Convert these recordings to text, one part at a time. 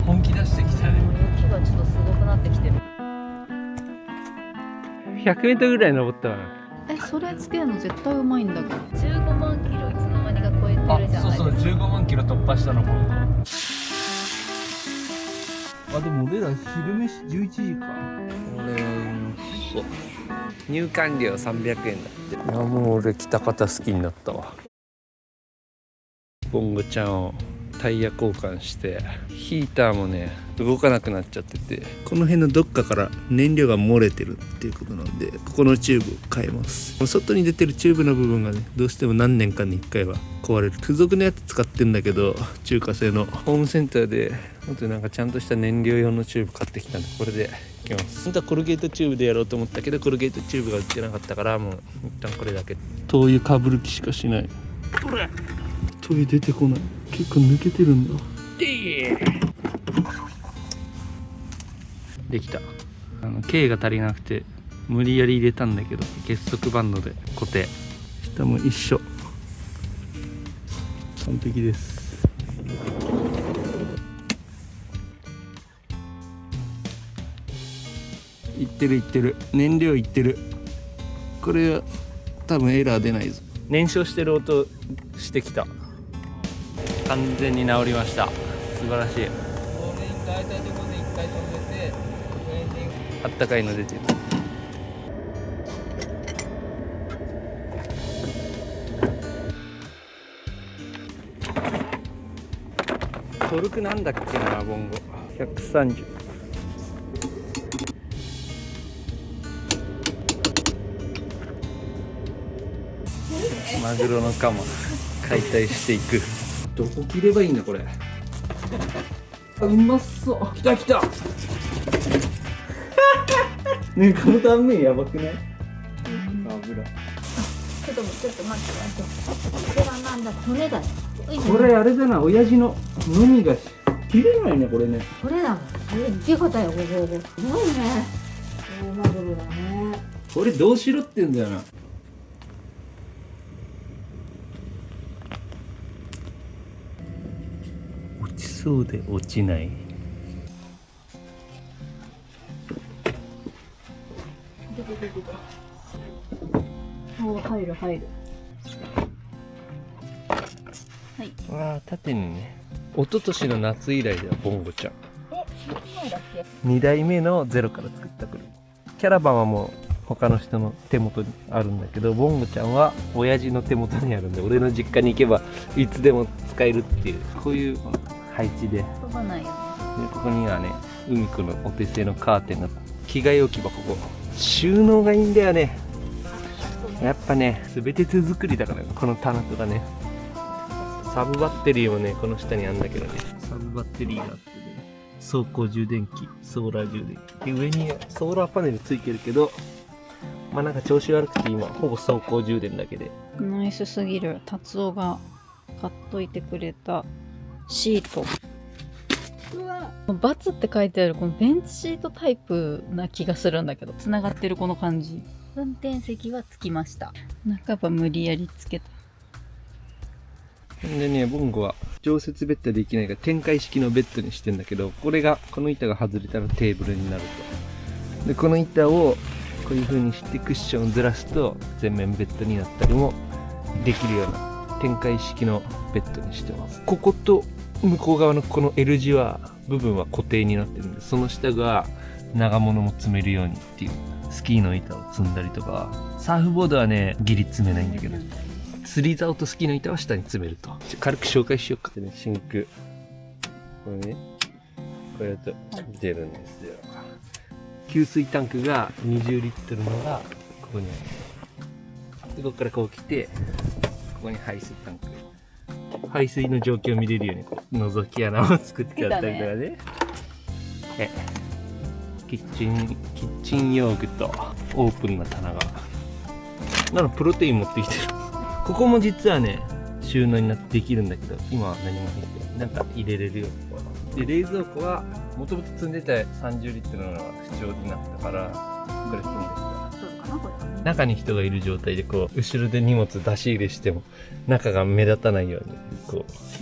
本気出してきたね。雪がちょっとすごくなってきてる。100メートルぐらい登ったかな。それつけるの絶対うまいんだけど。15万キロいつの間にか超えてるじゃないですか。そうそう、15万キロ突破したのも。あ、でも俺ら昼飯11時か。そう。入館料300円だって。いや、もう俺喜多方好きになったわ。ボンゴちゃんをタイヤ交換して、ヒーターもね動かなくなっちゃってて、この辺のどっかから燃料が漏れてるっていうことなんで、ここのチューブを変えます。外に出てるチューブの部分がね、どうしても何年かに1回は壊れる。付属のやつ使ってんだけど、中華製のホームセンターでもっとなんかちゃんとした燃料用のチューブ買ってきたんで、これでいきます。本当はコルゲートチューブでやろうと思ったけど、コルゲートチューブが売ってなかったから、もう一旦これだけ灯油かぶる気しかしない。これ灯油出てこない。結構抜けてるんだ。できた。K が足りなくて無理やり入れたんだけど、結束バンドで固定。下も一緒。完璧です。いってるいってる。燃料いってる。これは多分エラー出ないぞ。燃焼してる音してきた。完全に治りました。素晴らしい。大体どこで1回止めて、あったかいの出てる。トルクなんだっけな、ボンゴ130。マグロのカマ解体していく。どこ切ればいいんだこれ。あ、うまそう。きたきた。ねえ、この断面やばくない？油。ちょっと待って。これはなんだ、骨だよ。これあれだな、親父の無味が切れないね、これね。これだもん。でかたよ、すごいね。大マグロだね。これどうしろってんだよな。落ちそうで落ちない。おお、入る。はい。わあ、縦にね。一昨年の夏以来だよ、ボンゴちゃん。そんな前だっけ2代目のゼロから作った車。キャラバンはもう他の人の手元にあるんだけど、ボンゴちゃんは親父の手元にあるんで、俺の実家に行けばいつでも使えるっていう、こういう配置で。飛ばないよね。でここにはね、海子のお手製のカーテンが、着替え置き場、ここ収納がいいんだよね。やっぱね、全て手作りだから、この棚とかね。サブバッテリーもね、この下にあるんだけどね、サブバッテリーがあってね、走行充電器、ソーラー充電器で、上にソーラーパネルついてるけど、まあなんか調子悪くて今ほぼ走行充電だけで。ナイスすぎる。達夫が買っといてくれたシート。うわ、バツって書いてあるこのベンチシートタイプな気がするんだけど、つながってるこの感じ。運転席はつきました。半ば無理やりつけた。でね、ボンゴは常設ベッドできないから展開式のベッドにしてんだけど、これが、この板が外れたらテーブルになると。で、この板をこういう風にしてクッションをずらすと全面ベッドになったりもできるような展開式のベッドにしてます。ここと向こう側のこの L 字は部分は固定になってるんで、その下が長物も積めるようにっていう、スキーの板を積んだりとか、サーフボードはねギリ積めないんだけど、釣り竿とスキーの板は下に詰めると。軽く紹介しようかってね、シンク。これね、こうやると出るんですよ。給水タンクが20リットルのがここにある。で、ここからこう来て、ここに排水タンク。排水の状況を見れるようにこう覗き穴を作ってあったりとかね。キッチン用具とオープンな棚が。プロテイン持ってきてる。ここも実はね、収納になってできるんだけど、今は何も入ってない。なんか入れれるよ。で、冷蔵庫は、もともと積んでた30リットルのが不調になったから、これ積んできた。中に人がいる状態で、こう、後ろで荷物出し入れしても、中が目立たないように、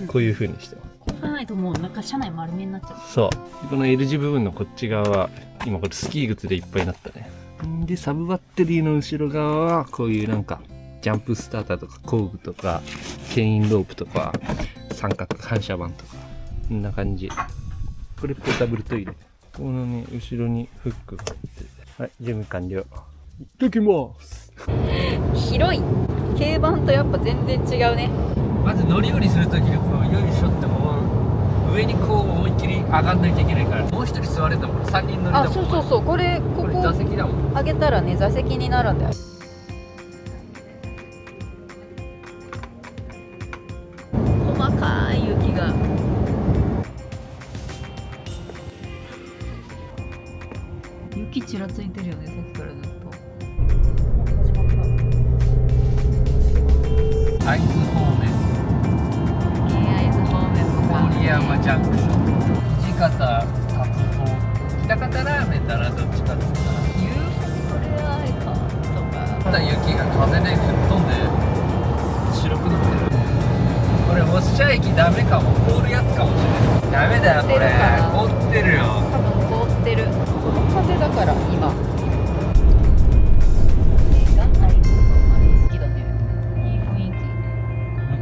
こういう風にしてます。かないともうなんか車内丸見えになっちゃう。そうこの L 字部分のこっち側は今これスキー靴でいっぱいになったね。でサブバッテリーの後ろ側はこういうなんかジャンプスターターとか工具とか牽引ロープとか三角反射板とかこんな感じ。これポータブルトイレ。このね後ろにフックがあって、はい準備完了。行ってきます。広い。軽バンとやっぱ全然違うね。まず乗り降りするときにこうよいしょってもう上にこう思いっきり上がんないといけないから、もう一人座れたもん。3人乗りだもん。あ、そうそうそう、これここ座席だもん。上げたらね座席になるんだよ。細かい雪が。雪ちらついてるよね、さっきからずっと。会津方面、郡山ジャンクション、土方、達夫、喜多方ラーメンだな、どっちかっつったら。ユーフォレアイカとか。まだ雪が風で吹っ飛んで白くなってる。これ押しちゃ駅ダメかも、凍るやつかもしれない。ダメだよこれ、凍ってるよ。多分凍ってる。この風だから今。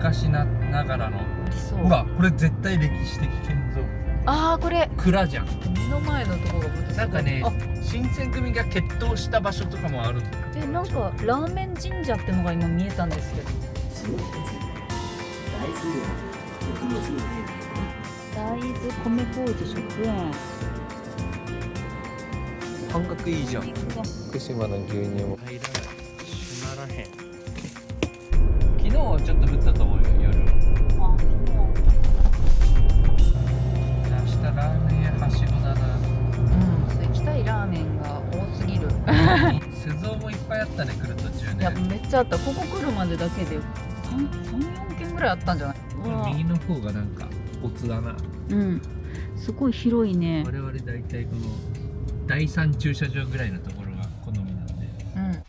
昔ながらの。そう。ほらこれ絶対歴史的建造物。ああこれ蔵じゃん。目の前のところがまたなんかねあ、新選組が決闘した場所とかもあるんだよ。なんかラーメン神社ってのが今見えたんですけど。大豆米麹食園。半額いいじゃん。福島の牛乳も入らない。閉まらへん。昨日はちょっと降ったと思うよ、夜は。あ、明日ラーメン屋はしごだな。うん、行きたいラーメンが多すぎる。酒造もいっぱいあったね、来る途中いや、ね。めっちゃあった。ここ来るまでだけで3、4軒ぐらいあったんじゃない？右の方がなんかオツだな。うん、すごい広いね。我々大体この第三駐車場ぐらいのところが好みなんで。うん。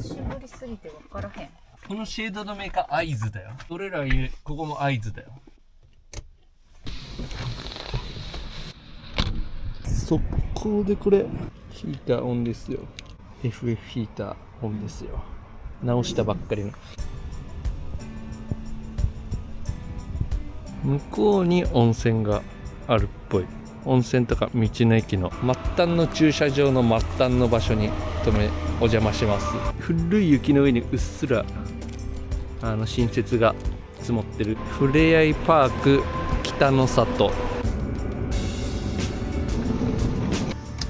久しぶりすぎて分からへん。このシェードのメーカー会津だよ。俺ら言うここも会津だよ。速攻でこれヒーターオンですよ。 FF ヒーターオンですよ。直したばっかりの。向こうに温泉があるっぽい。温泉とか道の駅の末端の駐車場の末端の場所にお邪魔します。古い雪の上にうっすら新雪が積もってるふれあいパーク北の里。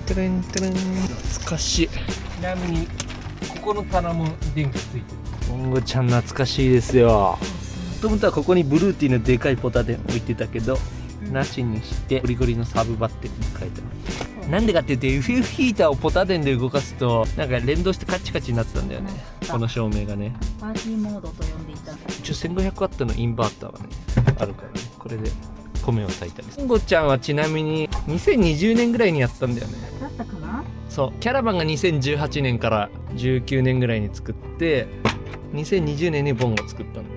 テレンテレン、懐かしい。ちなみにここの棚も電気ついてる。もんごちゃん懐かしいですよ。もともとはここにブルーティーのでかいポタで置いてたけど、なしにしてゴリゴリのサブバッテリーに変えてます。なんでかって言って FF ヒーターをポタ電で動かすとなんか連動してカチカチになったんだよね、この照明がね。パーティーモードと呼んでいた。一応 1500W のインバーターはねあるからね、これで米を炊いたりする。もんごちゃんはちなみに2020年ぐらいにやったんだよね。だったかな。そう、キャラバンが2018年から19年ぐらいに作って2020年にボンを作ったの。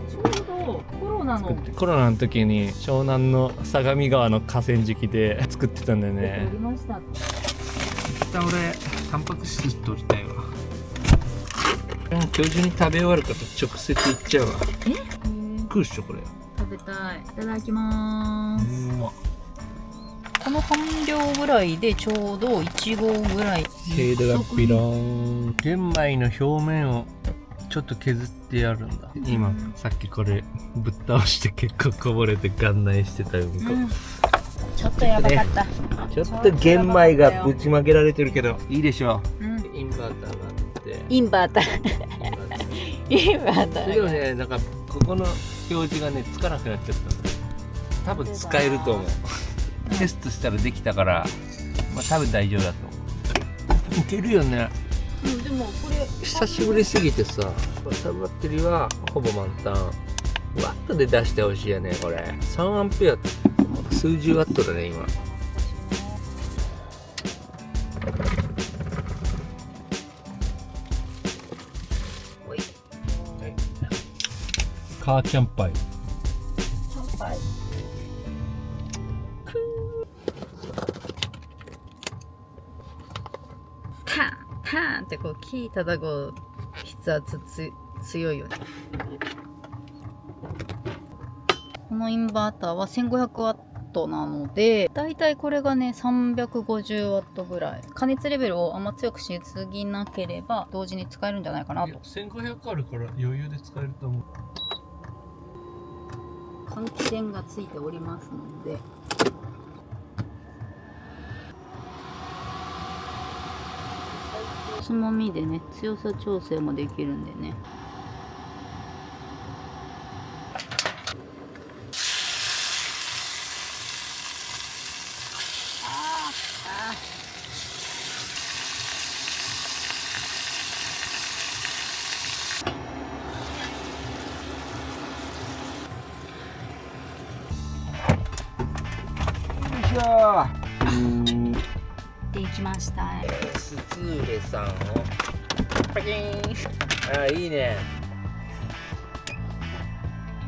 ちょうどコロナの時に湘南の相模川の河川敷で作ってたんだよね。やりました。俺タンパク質取りたいわ。今日中に食べ終わるかと直接いっちゃうわ。食うっしょこれ。食べたい。いただきまーす。うまっ。この半量ぐらいでちょうど1合ぐらい。シェードがビローン。玄米の表面をちょっと削ってやるんだ。今さっきこれぶっ倒して結構こぼれて眼内してたうんこ、ちょっとやばかった。ちょっと玄米がぶちまけられてるけどいいでしょう。インバーターがあってインバーターインバーターでもね、なんかここの表示がねつかなくなっちゃったんだよ。多分使えると思う。テストしたらできたから、まあ多分大丈夫だと思う。いけるよね。でもこれ久しぶりすぎてさ、サブバッテリーはほぼ満タン。ワットで出してほしいよねこれ。3アンペア数十ワットだね今。カーキャンパイーンってこうキー叩く筆圧強いよね。このインバーターは 1500W なので、だいたいこれがね 350W ぐらい。加熱レベルをあんま強くしすぎなければ同時に使えるんじゃないかなと。1500あるから余裕で使えると思う。換気扇がついておりますので、つまみでね強さ調整もできるんでね。じゃあできました。スツーレさんをパキーン。あ、いいね。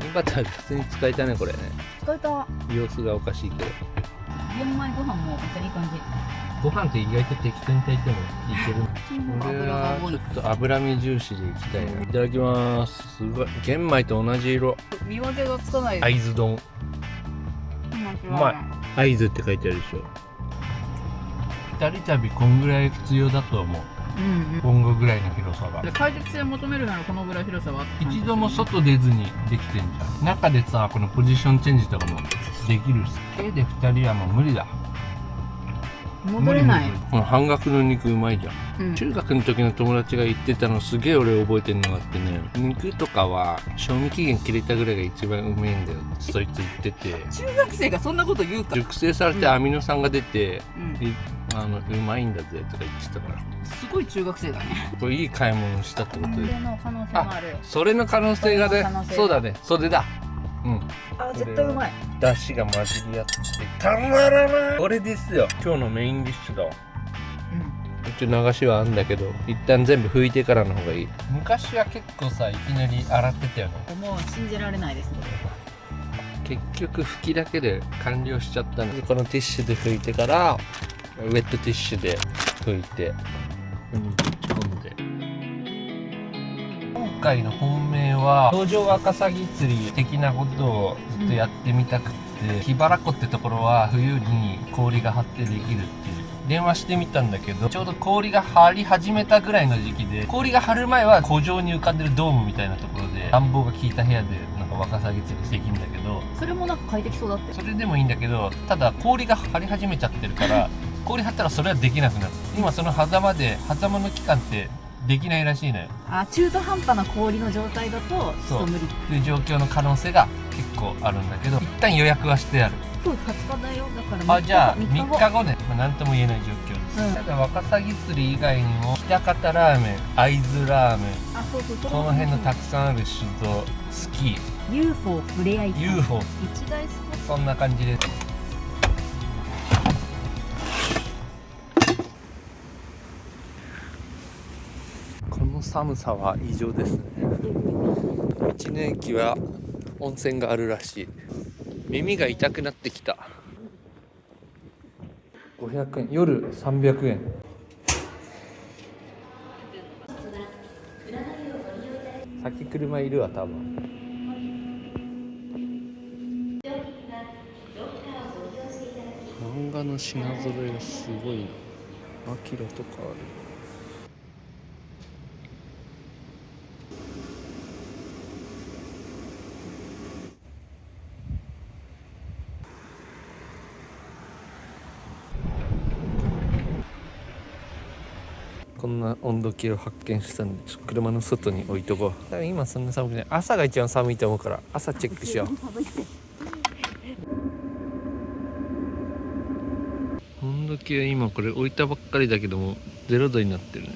インバーター普通に使えたねこれね。使えた。様子がおかしいけど。玄米ご飯もめっちゃいい感じ。ご飯って意外と適当に炊いてもいける。これ油が多い。はちょっと脂身重視でいきたいな。いただきます。すごい。玄米と同じ色。見分けがつかない。会津丼。うまい。会津って書いてあるでしょ。二人旅こんぐらい必要だと思う。今後ぐらいの広さが。快適性を求めるならこのぐらい広さは一度も外出ずにできてんじゃん。中でさ、このポジションチェンジとかもできるし。K で2人はもう無理だ。戻れない。この半額の肉うまいじゃん。うん、中学の時の友達が言ってたのすげえ俺覚えてるのがあってね、肉とかは賞味期限切れたぐらいが一番うめえんだよってそいつ言ってて、中学生がそんなこと言うか。熟成されてアミノ酸が出て、うん、うまいんだぜとか言ってたから、すごい中学生だね。これいい買い物したってことで、それの可能性もあるよ。それの可能性がね、そうだね、それだ。あ、絶対うまい。出汁が混じり合ってたまらない。これですよ、今日のメインディッシュだわ。一応流しはあんだけど、一旦全部拭いてからの方がいい。昔は結構さ、いきなり洗ってたよね。もう信じられないですね。結局拭きだけで完了しちゃったので、このティッシュで拭いてから、ウェットティッシュで拭いて、ぶち込んで。今回の本命は東条ワカサギ釣り的なことをずっとやってみたくて、桧原湖ってところは冬に氷が張ってできるっていう。電話してみたんだけど、ちょうど氷が張り始めたぐらいの時期で、氷が張る前は湖上に浮かんでるドームみたいなところで暖房が効いた部屋でなんかワカサギ釣りできるんだけど、それもなんか快適そうだって。それでもいいんだけど、ただ氷が張り始めちゃってるから氷張ったらそれはできなくなる。今その狭間の期間ってできないらしいのよ。あ、中途半端な氷の状態だとちょっと無理っていう状況の可能性が結構あるんだけど、一旦予約はしてある。今日20日だよ。だからあ、じゃあ3 3日後ね、何とも言えない状況です、ただワカサギ釣り以外にも喜多方ラーメン、会津ラーメン、あ、そうそう、この辺のたくさんある酒造、スキー、 UFO ふれあい UFO、 一大スポット。そんな感じです。この寒さは異常ですね。道の駅は温泉があるらしい。耳が痛くなってきた。500円、夜300円。先車いるわ多分。漫画の品揃えがすごいな。アキラとかある。こんな温度計を発見したんで、車の外に置いとこう。多分今そんな寒くない。朝が一番寒いと思うから朝チェックしよう。温度計は今これ置いたばっかりだけども0度になってるね。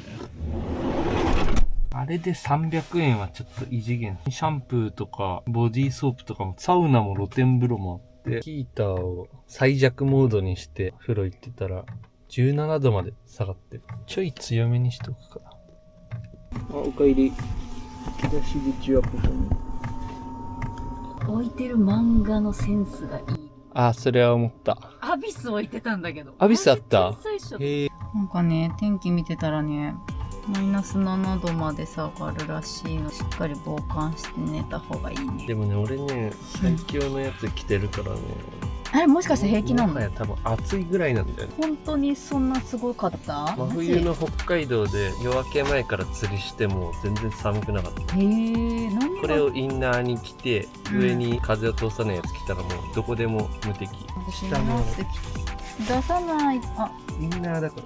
あれで300円はちょっと異次元。シャンプーとかボディーソープとかも、サウナも露天風呂もあって、ヒーターを最弱モードにして風呂行ってたら17度まで下がってる。ちょい強めにしとくか。あ、おかえり。引き出し口はここに。置いてる漫画のセンスがいい。あ、それは思った。アビス置いてたんだけど。アビスあった？へえ。なんかね、天気見てたらね、マイナス7度まで下がるらしいの。しっかり防寒して寝た方がいいね。でもね、俺ね、最強のやつ着てるからね。あれもしかして平気なの？もはや多分暑いぐらいなんだよね。本当にそんなすごかった？真冬の北海道で夜明け前から釣りしても全然寒くなかった。へえ、何がこれをインナーに着て、上に風を通さないやつ着たらもうどこでも無敵。下の出さない。あ、インナーだから。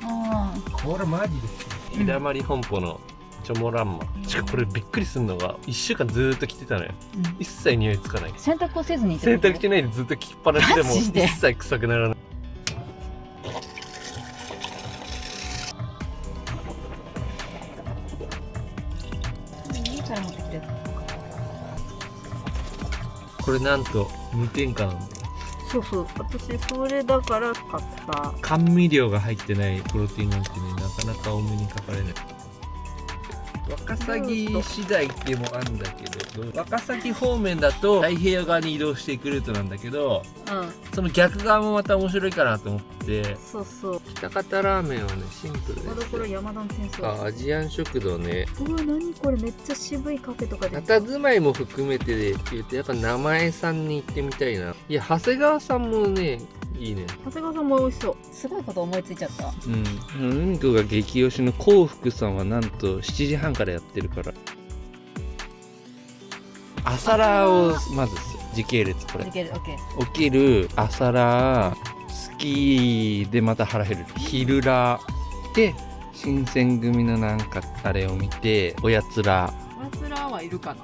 あこれマジですよ。日だまり本舗のチョモランマ。しかもこれびっくりするのが1週間ずーっと着てたのよ。一切匂いつかない。洗濯をせずにって洗こと？濯しないでずっと着っぱなしでもマジで一切臭くならない。いいから持ってきて。これなんと無添加なんだよ。そうそう、私それだから買った。甘味料が入ってないプロテインなんてね、なかなかお目にかかれない。ワカサギ次第ってもあるんだけど、ワカサギ方面だと太平洋側に移動していくルートなんだけど、その逆側もまた面白いかなと思って、そうそう。北方ラーメンはね、シンプルですよ。これ山田先生。あ、アジアン食堂ね。うわ、何これ、めっちゃ渋いカフェとかで。佇まいも含めてで言うと、やっぱ名前さんに行ってみたいな。いや、長谷川さんもね、いいね。長谷川さんも美味しそう。すごいこと思いついちゃった。うん。海子が激推しの幸福さんはなんと7時半からやってるから。朝ラーをまず時系列これ。いける、オッケー。起きる朝ラー、スキーでまた腹減る。昼ラーで新選組のなんかあれを見て、おやつラおやつらはいるかな。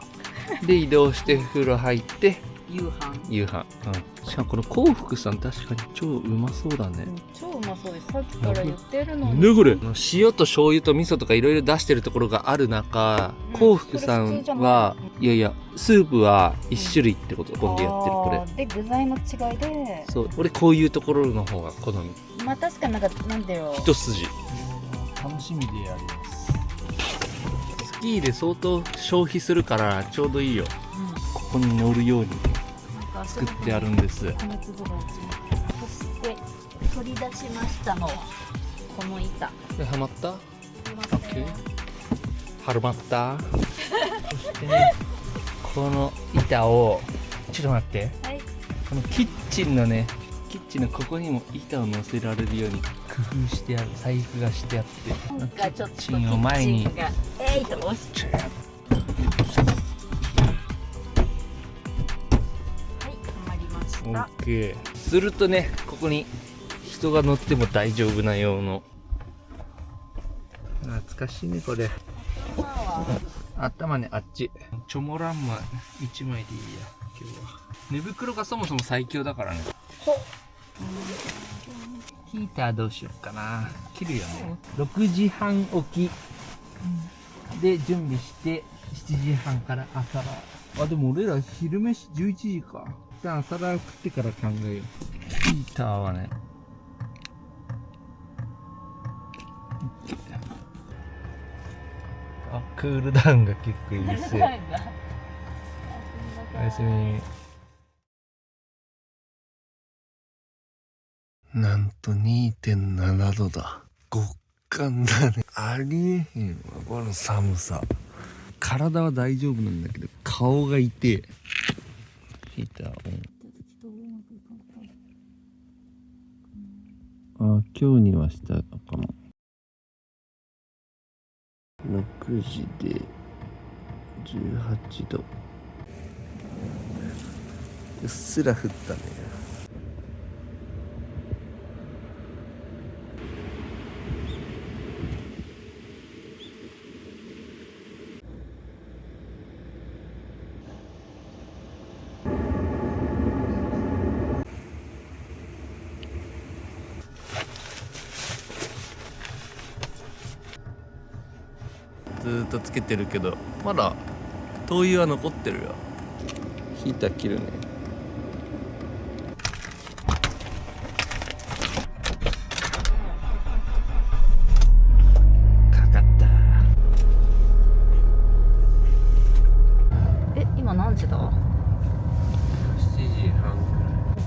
ーで移動して風呂入って。夕飯。夕飯。しかもこの幸福さん確かに超うまそうだね。超うまそうです。さっきから言ってるのに。ねこれ塩と醤油と味噌とかいろいろ出してるところがある中、幸福さんはいやいやスープは1種類ってこと今度やってるこれ。で具材の違いで。そう、俺こういうところの方が好み。まあ確かになんかなんだよ。一筋。楽しみでやります。スキーで相当消費するからちょうどいいよ。ここに乗るように作ってあるんです。米粒が落ちます。そして取り出しましたのはこの板。はまった？オッケー。はまった。そしてね、この板をちょっと待って。はい。このキッチンのね、キッチンのここにも板を乗せられるように工夫してある。細工がしてあって、なんかちょっとキッチンを前に。と押して。オッケー。するとね、ここに人が乗っても大丈夫な用の。懐かしいねこれ。頭ね、あっち。チョモランマ1枚でいいや今日は。寝袋がそもそも最強だからね。ヒーターどうしようかな。切るよね。6時半起きで準備して7時半から朝ラー。あ、でも俺ら昼飯11時か。朝ラー食ってから考えよう。ヒーターはね、あ、クールダウンが結構いいですよ。おやすみ。なんと 2.7 度だ。極寒だね。ありえへんわこの寒さ。体は大丈夫なんだけど顔が痛い。ヒーターオン。あ、今日にはしたのかも。6時で18度。うっすら降ったね。ずーっとつけてるけどまだ灯油は残ってるよ。ヒーター切るね。かかった。今何時だ？ 7時半。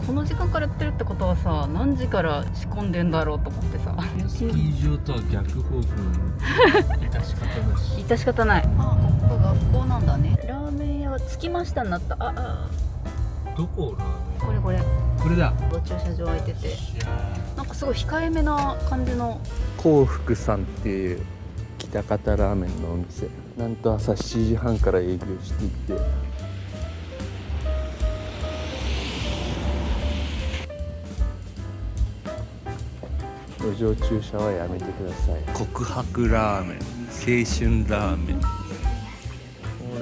この時間からってるってことはさ、何時から仕込んでんだろうと思ってさ。スキー場とは逆方向に致し方なし。致し方ない。あ、ここが学校なんだね。ラーメン屋は着きましたになった。どこラーメン？これこれだ。駐車場空いてて、なんかすごい控えめな感じの。幸福さんっていう喜多方ラーメンのお店、なんと朝7時半から営業していて、路上駐車はやめてください。告白ラーメン、青春ラーメン、こ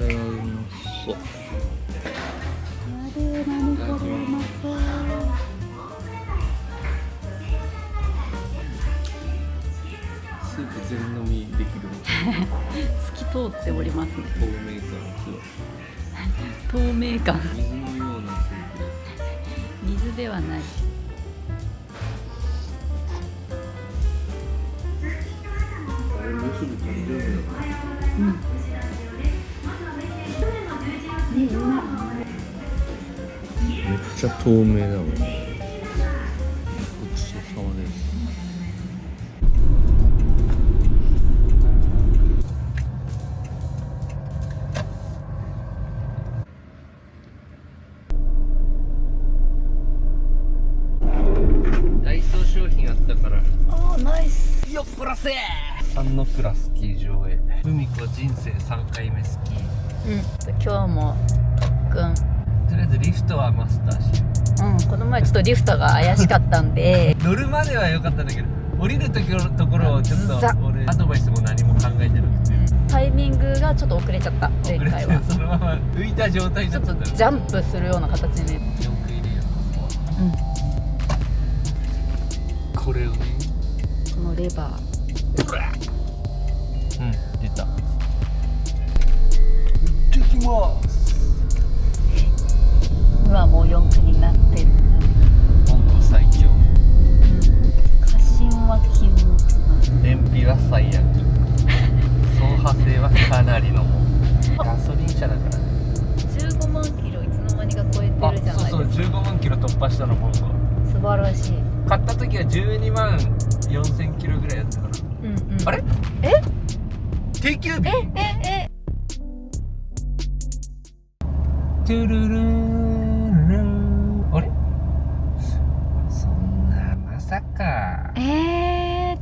れはうまそう。何これうまそう。スープ全飲みできる。透き通っておりますね。透明感すごい。透明感。水のようなスープです。水ではない。あれもうすぐ誕生日だから。うん。めっちゃ透明だもん。ごちそうさまです。ダイソー商品あったから。あー、ナイス。よっプラス。三の倉スキー場へ。海子人生3回目スキー。今日も特訓。とりあえずリフトはマスターしよこの前ちょっとリフトが怪しかったんでう。乗るまでは良かったんだけど、降りるところをちょっと俺アドバイスも何も考えてなくて、タイミングがちょっと遅れちゃった。前遅れ回はてそのまま浮いた状態ちょっとだったんだよ。ジャンプするような形に。よく入れよう。これをね、このレバー。出た。行ってきます。今もう4区になってる。本当最強。過信は禁物。燃費は最悪。走破性はかなりのもん。ガソリン車だからね。15万キロいつの間にか超えてるじゃないですか。そう15万キロ突破したの今後。素晴らしい。買った時は12万4000キロぐらいやったから。あれ？定休日？トゥルルン。あれ？そんなまさか。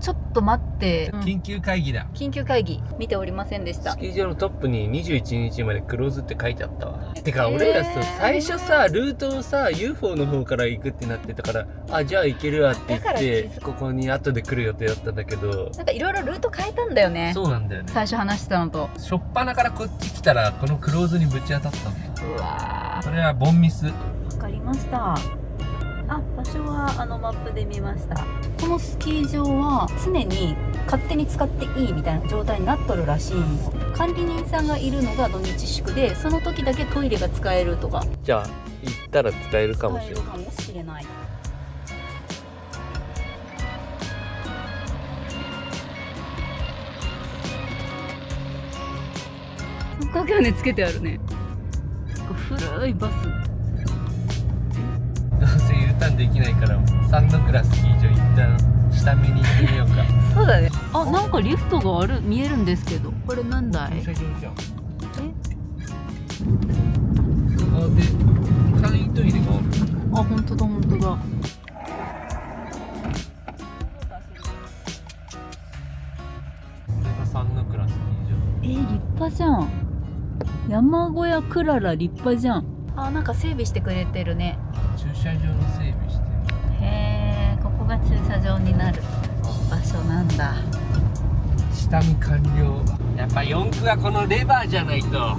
ちょっと待って。緊急会議だ。緊急会議見ておりませんでした。スキー場のトップに21日までクローズって書いてあったわ。てか俺らさ、最初さルートをさ UFO の方から行くってなってたから、あ、じゃあ行けるわって言ってここに後で来る予定だったんだけど、なんかいろいろルート変えたんだよね。そうなんだよね。最初話してたのと。しょっぱなからこっち来たらこのクローズにぶち当たったんだよ。うわそれはボンミス。わかりました。あ、場所はマップで見ました。このスキー場は常に勝手に使っていいみたいな状態になっとるらしいんよ。管理人さんがいるのが土日祝で、その時だけトイレが使えるとか。じゃあ行ったら使えるかもしれない。使えるかもしれない。三角屋根つけてあるね。古いバス。どうせ U ターンできないから三の倉スキー場一旦下見に行ってみようか。そうだね。あ、なんかリフトが見えるんですけど、これなんだい？駐車場じゃん。あ、で簡易トイレがある。あ、本当だ本当だ。これが三の倉スキー場。立派じゃん。山小屋クララ立派じゃん。あ、なんか整備してくれてるね。駐車場の整備してる。へえ、ここが駐車場になる場所なんだ。下見完了。やっぱ4区はこのレバーじゃないと。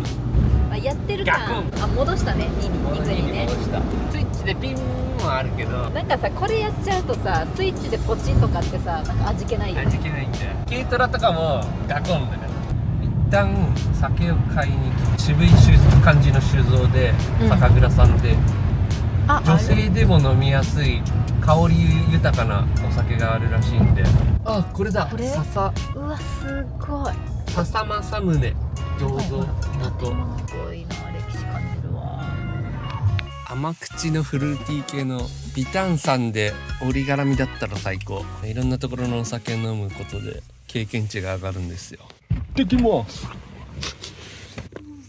あ、やってるか。ガクン。あ、戻したね。2にね。戻した。スイッチでピンもあるけど、なんかさ、これやっちゃうとさ、スイッチでポチンとかってさ、なんか味気ないよね。味気ないんだよ。軽トラとかもガコンだから。一旦酒を買いに来て、渋い感じの酒造で、酒蔵さんで、女性でも飲みやすい香り豊かなお酒があるらしいんで。あ、これだ。これ？笹。うわ、すごい。笹正宗醸造元。すごいな、歴史感じるわ。甘口のフルーティー系の微炭酸で折り絡みだったら最高。いろんなところのお酒を飲むことで経験値が上がるんですよ。行ってきます。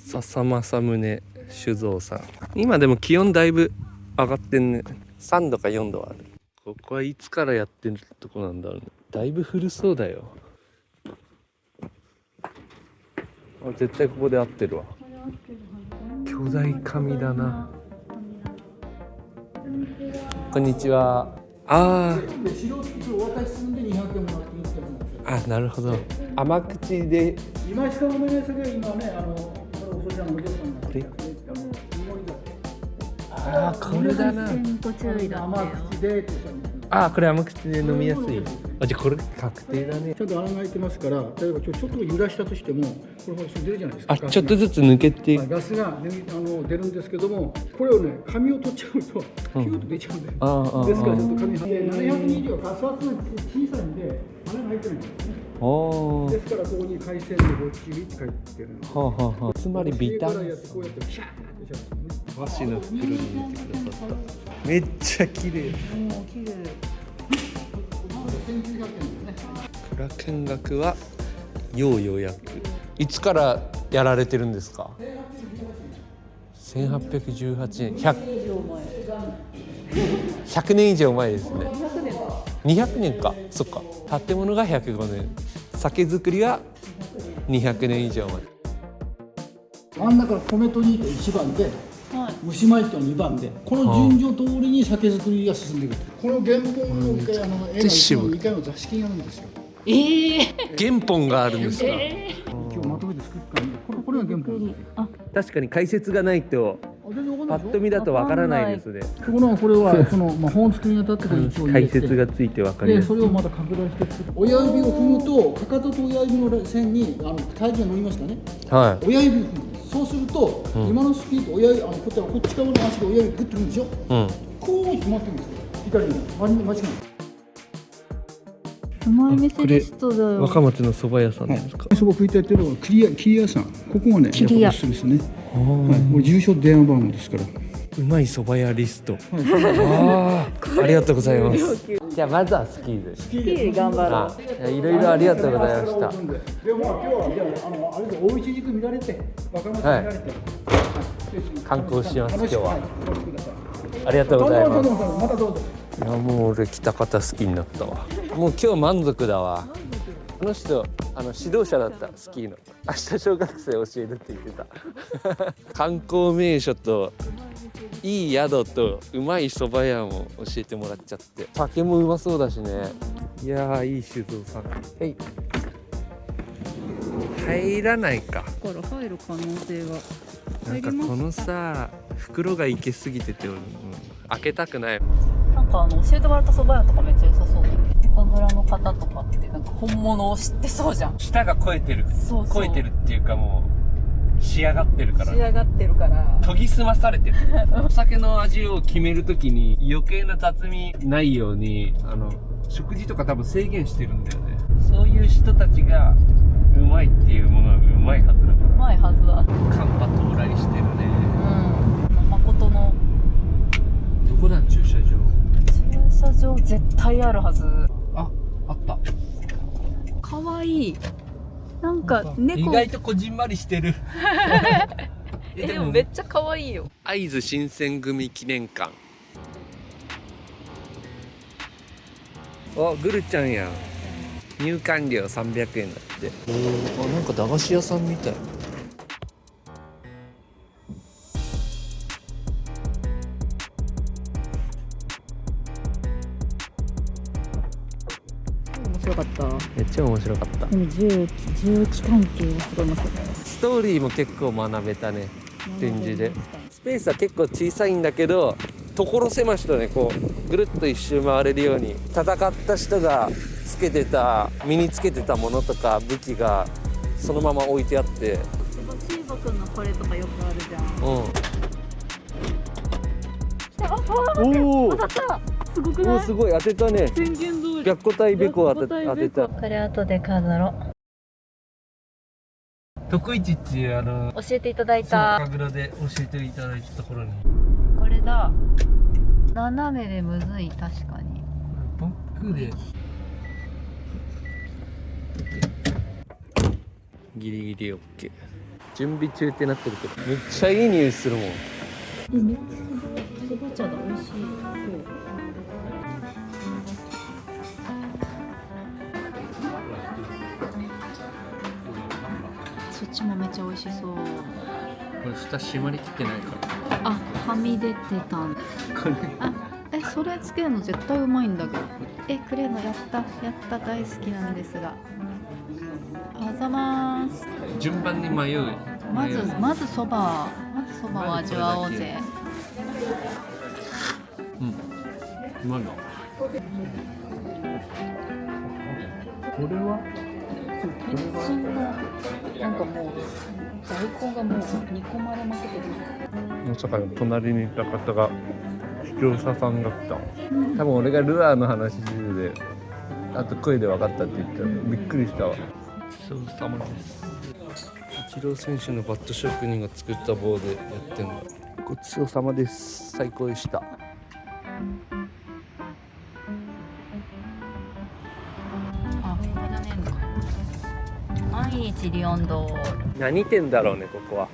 笹正宗酒造さん。今でも気温だいぶ上がってんね。3度か4度ある。ここはいつからやってるとこなんだろうね。だいぶ古そうだよ。絶対ここで合ってるわ。巨大紙だな。こんにちは。ああ、なるほど。甘口で。今しか飲めない酒は今ね、おそちゃんのお嬢さんがこれ。ああ、これだな。ご注意だ甘口でってああ、これ甘口で飲みやすい。あ、じゃあこれ確定だね。ちょっと穴が開いてますから、例えばちょっと揺らしたとしても、これほら出るじゃないですか。あ、ちょっとずつ抜けていく。ガスが出るんですけども、これをね、紙を取っちゃうと、ピューッと出ちゃうんで、ああ、ですからちょっと紙700以上ガス圧が小さいんで、穴が開いてないんですね。ですからここに回線でごっちりって書いてるんです。つまり微炭こうやってこうやってピシャーってやっちゃうんですね。和紙の袋に入れてくださった。めっちゃ綺麗。綺麗。1900円ですね。蔵見学は要予約。いつからやられてるんですか？1818年。100年以上前ですね。200年か。そっか。建物が105年。酒造りは200年以上前。真ん中の米と2と1番で、蒸し米と2番で、この順序通りに酒造りが進んでいく。この原本の絵の2階の座敷があるんですよ。原本があるんですか？今日まとめて作ったんで、これが原本ですよ。確かに解説がないとパッと見だとわからないですね。ところがこれはその本作りにあたってこれ一応入れて、解説がついてわかりやですそれをまた拡大して作る。親指を踏むとかかとと親指の線に体重が乗りましたね。は親指を踏む。そうすると、今のスピード親指こっち側の足で親指グッと踏むでしょ。こう決まってるんですよ。左に間違いない。うまい店リストだよ。若松の蕎麦屋さんですか？そば食いたいっていうのは切り屋さん。ここがね、切り屋やっぱおすすめですね。これ住所電話番号ですから。うまい蕎麦屋リスト。ありがとうございます。じゃあまずはスキーで。スキー頑張ろう。いろいろありがとうございました。でも今日はじゃああれで大一軸見られて、若松見られて、観光します今日は。お越しください。ありがとうございます。またどうぞ。いやもう俺来た方好きになったわ。もう今日満足だわ。この人指導者だった、スキーの。明日小学生教えるって言ってた。観光名所といい宿とうまい蕎麦屋も教えてもらっちゃって、酒もうまそうだしね。いやーいい酒造さん。はい入らないか。だから入る可能性が。なんかこのさ袋がいけすぎてて、開けたくない。なんか教えてもらった蕎麦屋とかめっちゃ良さそうだね。酒蔵の方とかってなんか本物を知ってそうじゃん。舌が肥えてる。そう肥えてるっていうかもう仕上がってるから仕上がってるから研ぎ澄まされてる。お酒の味を決めるときに余計な雑味ないように食事とか多分制限してるんだよね。そういう人たちがうまいっていうものはうまいはずだから。うまいはずだ。寒波到来してるね。誠のどこだ駐車場。駐車場絶対あるはず。あった。かわいい。なんか猫。意外とこじんまりしてる。でもめっちゃかわいいよ。会津新選組記念館。グルちゃんや。入館料300円だって。なんか駄菓子屋さんみたい。面白かった。めっちゃ面白かった。でも重機関係がすごい面白かった。ストーリーも結構学べたね。展示で。スペースは結構小さいんだけど、所狭しとねこうぐるっと一周回れるように、戦った人が身につけてたものとか武器がそのまま置いてあって。チーボくんのこれとかよくあるじゃん。おお。当たった。すごくない？すごい当てたね。宣言通り。白虎隊ベコ当てた。これ後で飾ろう。徳市っていう教えていただいた。酒蔵で教えていただいたところに。これれだ。斜めでむずい、確かに。バックでギリギリ OK。 準備中ってなってるけどめっちゃいい匂いするもん。めっちゃそば茶だ、美味しい。そっちもめっちゃ美味しそう。これ蓋閉まりきってないかあ、はみ出てたん。らこれあ、それつけるの絶対うまいんだけど。くれるのやった、大好きなんですが。あざまーす。順番に迷う。まずそばを味わおうぜ。うん、うまいな。これは天津のなんかもう大根がもう煮込まれまくってる。まさかの隣にいた方が視聴者さんだった。多分俺がルアーの話中であと声で分かったって言ったらびっくりしたわ。ごちそうさまです。イチロー選手のバット職人が作った棒でやってんだ。ごちそうさまです。最高でした。あ、ここじゃねえのか。毎日リオンドール。何店だろうね、ここは。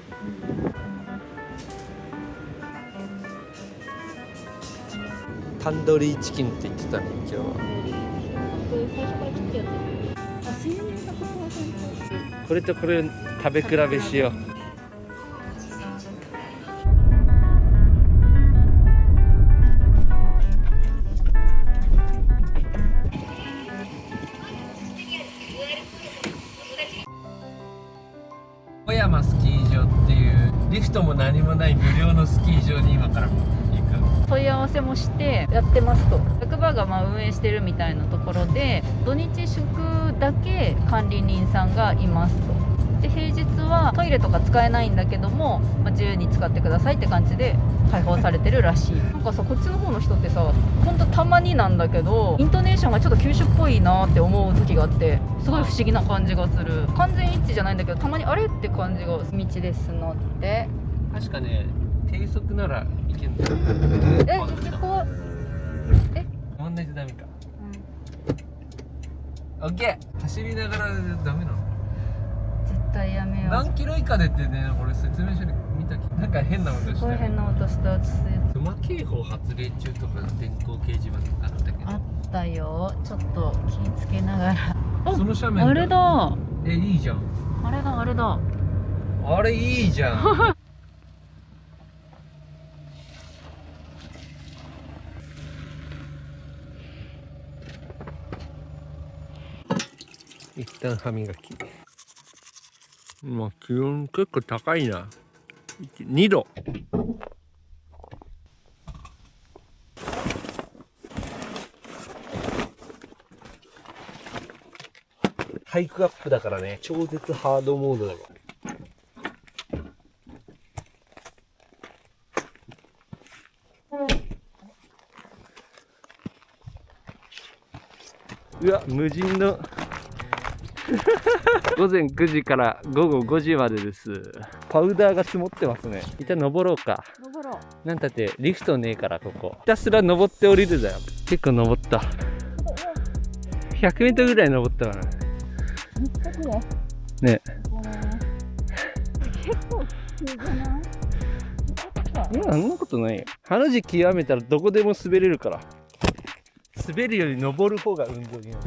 タンドリーチキンって言ってたね、今日は。これ最初から切ってやつ。あ、1100%。これとこれ食べ比べしよう。小山スキー場っていうリフトも何もない無料のスキー場に今から行く。問い合わせもしてやってますと。役場が運営してるみたいなところで土日祝だけ管理人さんがいますと。で平日はトイレとか使えないんだけども、自由に使ってくださいって感じで開放されてるらしい。なんかさ、こっちの方の人ってさ、ほんとたまになんだけどイントネーションがちょっと九州っぽいなって思う時があって、すごい不思議な感じがする。完全一致じゃないんだけど、たまにあれって感じが。道ですので、確かね、低速ならいけんだよ。結構同じダメか。オッケー。走りながらダメなの？絶対やめよう。何キロ以下でってね、俺説明書に見たけど、なんか変な音した。すごい変な音した。落ち着いて。熊警報発令中とか電光掲示板あったけど。あったよ。ちょっと気ぃつけながら。その斜面あれだ。いいじゃん。あれだ。あれいいじゃん。一旦歯磨き。まあ気温結構高いな。2度。ハイクアップだからね、超絶ハードモードだわ。うわ、無人の午前9時から午後5時までです。パウダーが積もってますね。一旦登ろうか。登ろう。なんたってリフトねえから、ここひたすら登って降りるだよ。結構登った。100メートルぐらい登ったかな。ね。結構急じゃない？いや、そんなことないよ。ハの字極めたらどこでも滑れるから。滑るより登る方が運動になる。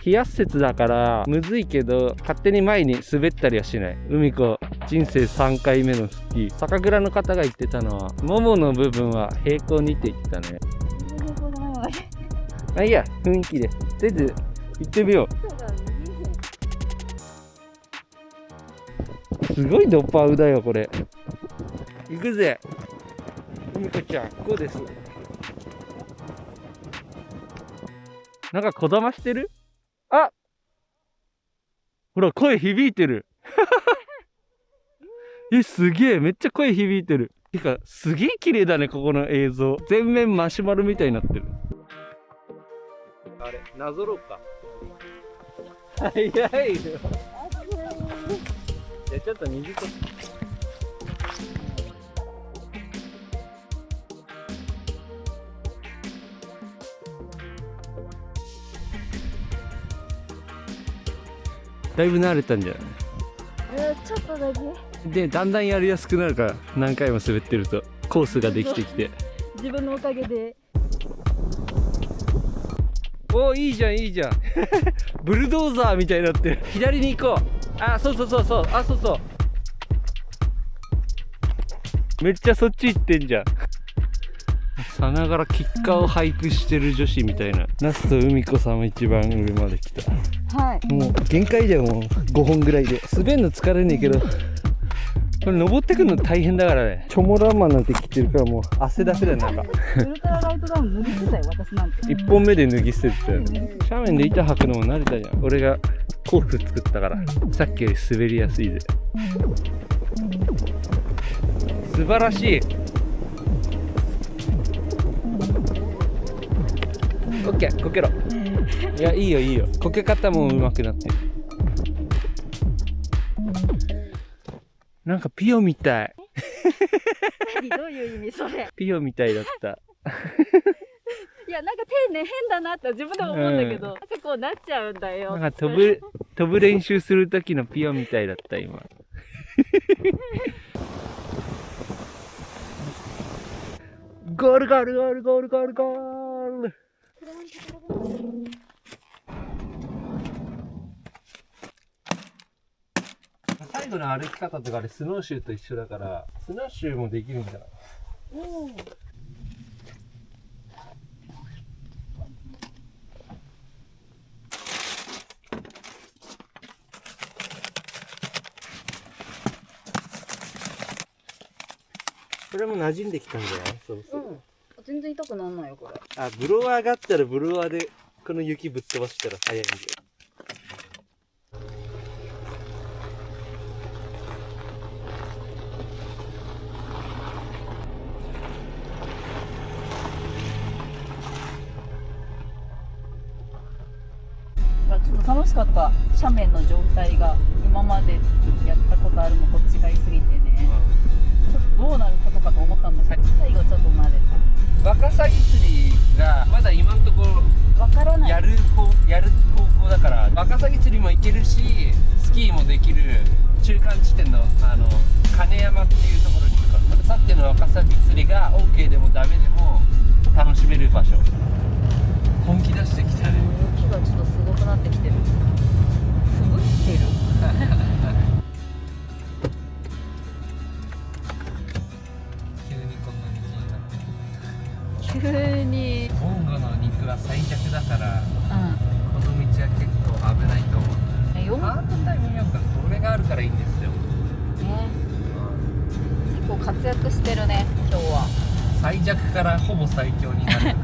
気圧節だからむずいけど、勝手に前に滑ったりはしない。海子人生3回目のスキー。酒蔵の方が言ってたのは、ももの部分は平行にって言ってたね。あ、いいや、雰囲気でとりあえず行ってみよう。すごいドッパウだよこれ。行くぜ海子ちゃん。こうです。なんかこだましてる？あ、ほら声響いてる。すげえ、めっちゃ声響いてる。てかすげえ綺麗だね、ここの映像。全面マシュマロみたいになってる。あれなぞろうか。早いよ。じゃあちょっと20個。だいぶ慣れたんじゃない？ちょっとだけ。でだんだんやりやすくなるから、何回も滑ってるとコースができてきて。自分のおかげで。おー、いいじゃんいいじゃんブルドーザーみたいになってる。左に行こう。あ、そうそうそうそう、あ、そうそう、めっちゃそっち行ってんじゃん。さながらキッカーを俳句してる女子みたいな。ナスと海子さんも一番上まで来た。はい。もう限界だよ、もう5本ぐらいで。滑るの疲れねえけど、これ登ってくるの大変だからね。チョモランマンなんて着てるからもう汗だくだよ、なんかウルトラライトダウン脱ぎ捨てたよ、私なんて。1本目で脱ぎ捨ててたよ。斜面で板履くのも慣れたじゃん。俺がコース作ったから、さっきより滑りやすいぜ。素晴らしい。オッケー、こけろ。いや、いいよいいよ、こけ方も上手くなってる。なんかピオみたい。どういう意味それ。ピオみたいだった。いや、なんか手ね、変だなって自分でも思うんだけど、なんかこうなっちゃうんだよ。なんか飛ぶ練習する時のピオみたいだった今。ゴールゴールゴールゴールゴールゴール。最後の歩き方とかあれスノーシューと一緒だから、スノーシューもできるんじゃない？これも馴染んできたんじゃない？そうそう。全然痛くなんないよ、これ。あ、ブロワーがあったらブロワーでこの雪ぶっ飛ばしたら早いんだよ。ちょっと楽しかった。斜面の状態が今までやったことあるのと違いすぎてね、ちょっとどうなることかと思ったんだけど、最後ちょっと慣れた。ワカサギ釣りがまだ今のところわからない。やる方向だから、ワカサギ釣りも行けるしスキーもできる中間地点の金山っていうところに向かった。さっきのワカサギ釣りが OK でもダメでも楽しめる場所。本気出してきたね。雪がちょっとすごくなってきてる。ふぶってる。急にこんな道になってる。急に。ボンゴの肉は最弱だから、うこの道は結構危ないと思う。ん。ハートタイム4日、これがあるからいいんですよ。ね。結構活躍してるね、今日は。最弱からほぼ最強になる。